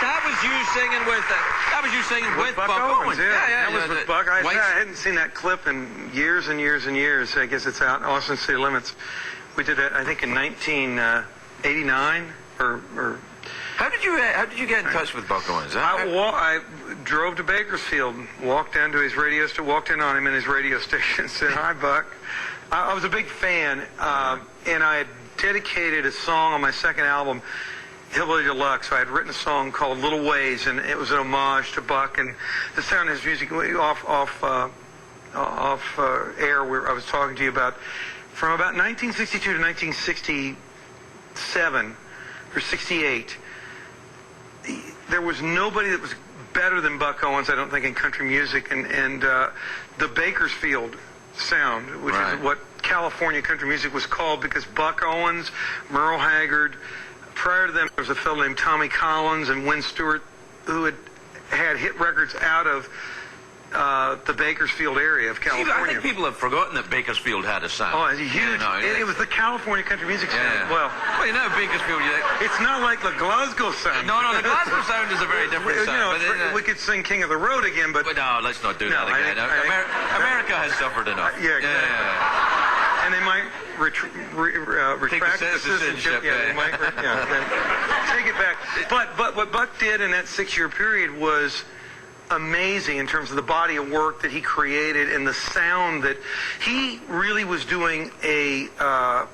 That was you singing with Buck Owens. Yeah, that was with Buck. I hadn't seen that clip in years and years and years. I guess it's out in Austin City Limits. We did it, I think, in 1989 or. How did you get in touch with Buck Owens? I drove to Bakersfield, walked down to his radio station, walked in on him in his radio station, and said, "Hi, Buck." I was a big fan, and I had dedicated a song on my second album, Hillbilly Deluxe. I had written a song called "Little Ways," and it was an homage to Buck and the sound of his music. Off air, where I was talking to you about from about 1962 to 1967 or 68. There was nobody that was better than Buck Owens, I don't think, in country music, and the Bakersfield sound, which is what California country music was called, because Buck Owens, Merle Haggard, prior to them there was a fellow named Tommy Collins and Wynn Stewart who had hit records out of the Bakersfield area of California. I think people have forgotten that Bakersfield had a sound. Oh, it's huge. It was the California country music sound. Well, you know, Bakersfield. It's not like the Glasgow sound. No, the Glasgow sound is a very different sound. We could sing King of the Road again, but no, let's not do that again. America has suffered enough. Yeah, exactly. And they might retract the citizenship. They might take it back. But what Buck did in that 6-year period was amazing in terms of the body of work that he created and the sound that he really was doing. A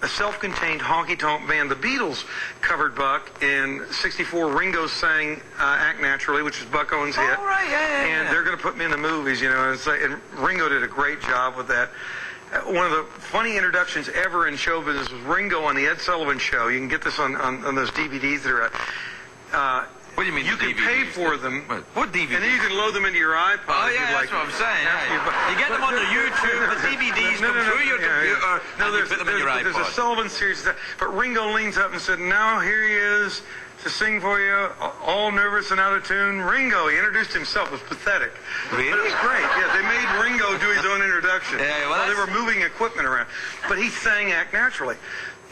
self-contained honky-tonk band. The Beatles covered Buck in '64. Ringo sang "Act Naturally," which is Buck Owens' hit. Oh, right, and they're going to put me in the movies, you know. And Ringo did a great job with that. One of the funny introductions ever in show business was Ringo on the Ed Sullivan Show. You can get this on those DVDs that are out. What do you mean? You can pay for them. What DVDs? And then you can load them into your iPod. Oh, yeah, that's what I'm saying. You get them on the YouTube, the DVDs come through your computer, and you put them in your iPod. There's a Sullivan series. But Ringo leans up and said, "Now here he is to sing for you, all nervous and out of tune." Ringo, he introduced himself. It was pathetic. Really? But it was great. Yeah, they made Ringo do his own introduction. Well, they were moving equipment around. But he sang "Act Naturally."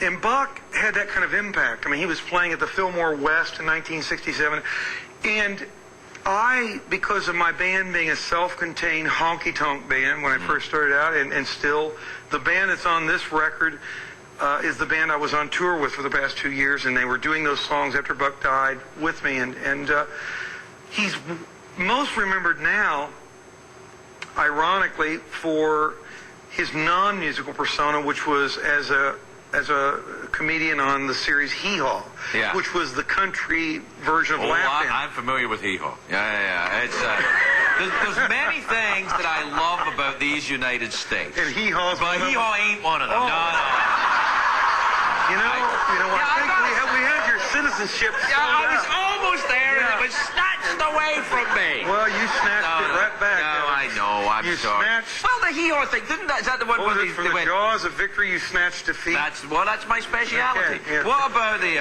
And Buck had that kind of impact. I mean, he was playing at the Fillmore West in 1967. And I, because of my band being a self-contained honky-tonk band when I first started out, and still, the band that's on this record is the band I was on tour with for the past 2 years, and they were doing those songs after Buck died with me. And he's most remembered now, ironically, for his non-musical persona, which was as a comedian on the series Hee Haw, which was the country version of Laugh In. I'm familiar with Hee Haw. Yeah. It's there's many things that I love about these United States. And Hee Haw's but Hee Haw ain't one of them. Oh. No. You know, I think we had your citizenship. I was almost there, and it was snatched away from me. Well, you snatched it right back. No, I know. I'm sorry. Well, the Hee Haw thing, is that the one where from the jaws of victory you snatched defeat? That's my speciality. Okay, yeah. What about the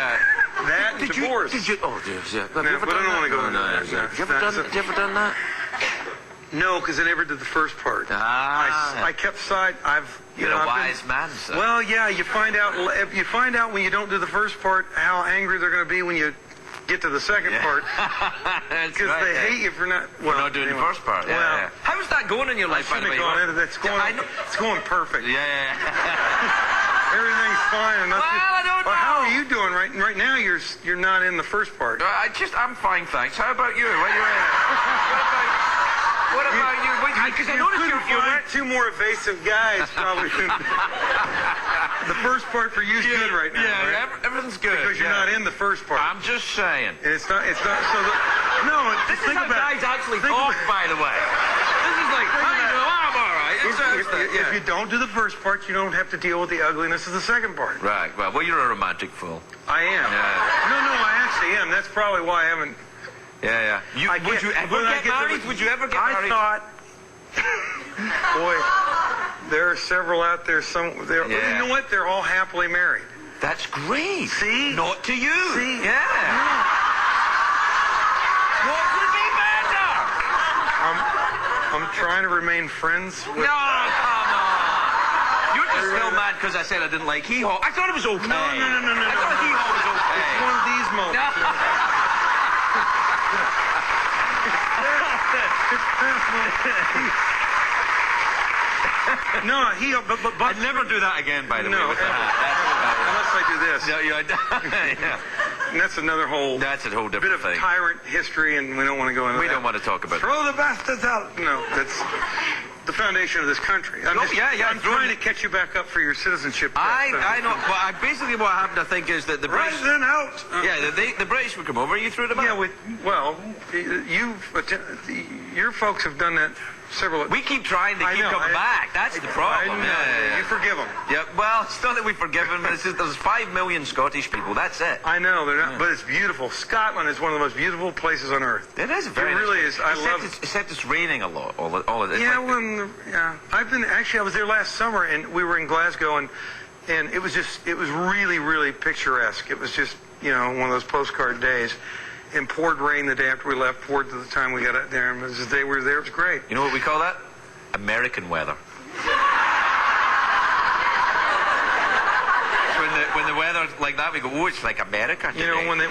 that and divorce? Oh, dear. But I don't want to go into that. Have you ever done that? No, because I never did the first part. I kept side. You're a wise man, sir. Well, yeah. You find out when you don't do the first part how angry they're going to be when you get to the second part. Because they hate you for not. Well, not doing the first part. Well, how's that going in your life, by the way? It's going perfect. Yeah. Everything's fine. Well, I don't know. How are you doing right now? You're not in the first part. I'm fine, thanks. How about you? What about you? Because I noticed you were two more evasive guys probably. The first part for you is good right now. Yeah, right? Everything's good. Because you're not in the first part. I'm just saying. And it's not. So no. This is how guys actually talk, by the way. This is like, I'm all right. If you don't do the first part, you don't have to deal with the ugliness of the second part. Right. Well, you're a romantic fool. I am. Yeah. No, I actually am. That's probably why I haven't. Yeah. Would you ever get married? Would you ever get married? I thought. Boy, there are several out there. You know what? They're all happily married. That's great. See? Not to you. See? Yeah. What could be better? I'm trying to remain friends with... No, come on. You're just still mad because I said I didn't like hee haw. I thought it was okay. No. I thought hee haw was okay. It's one of these moments. No, but I'd never do that again, by the way, with the hat. Unless I do this. Yeah. And that's another whole... That's a whole bit different of thing. tyrant history, and we don't want to go into that. We don't want to talk about it. Throw the bastards out. No, that's the foundation of this country. I'm I'm trying to catch you back up for your citizenship. I know. Well, basically what happened, I think, is that the British... President out. Yeah, the British would come over, you threw them out. Yeah, your folks have done that several... We keep trying to keep coming back. That's the problem. You forgive them. Yeah, well, it's not that we forgive them, but it's just there's 5 million Scottish people. That's it. I know, they're not, but it's beautiful. Scotland is one of the most beautiful places on earth. It is very It really nice. is. I love it. Except it's raining a lot. All of it. Yeah, I was there last summer, and we were in Glasgow, and it was really, really picturesque. It was just, one of those postcard days. And poured rain the day after we left, poured to the time we got out there, and the day we were there, it was great. You know what we call that? American weather. When the weather's like that, we go, oh, it's like America today. When they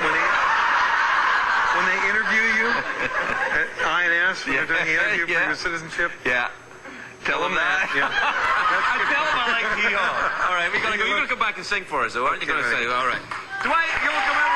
interview you at INS, when they're doing the interview for your citizenship. Yeah. Tell them that. Yeah. I tell them I like hee-haw. All right, we're going to come back and sing for us, though, aren't you going to say? All right. Dwight Yoakam.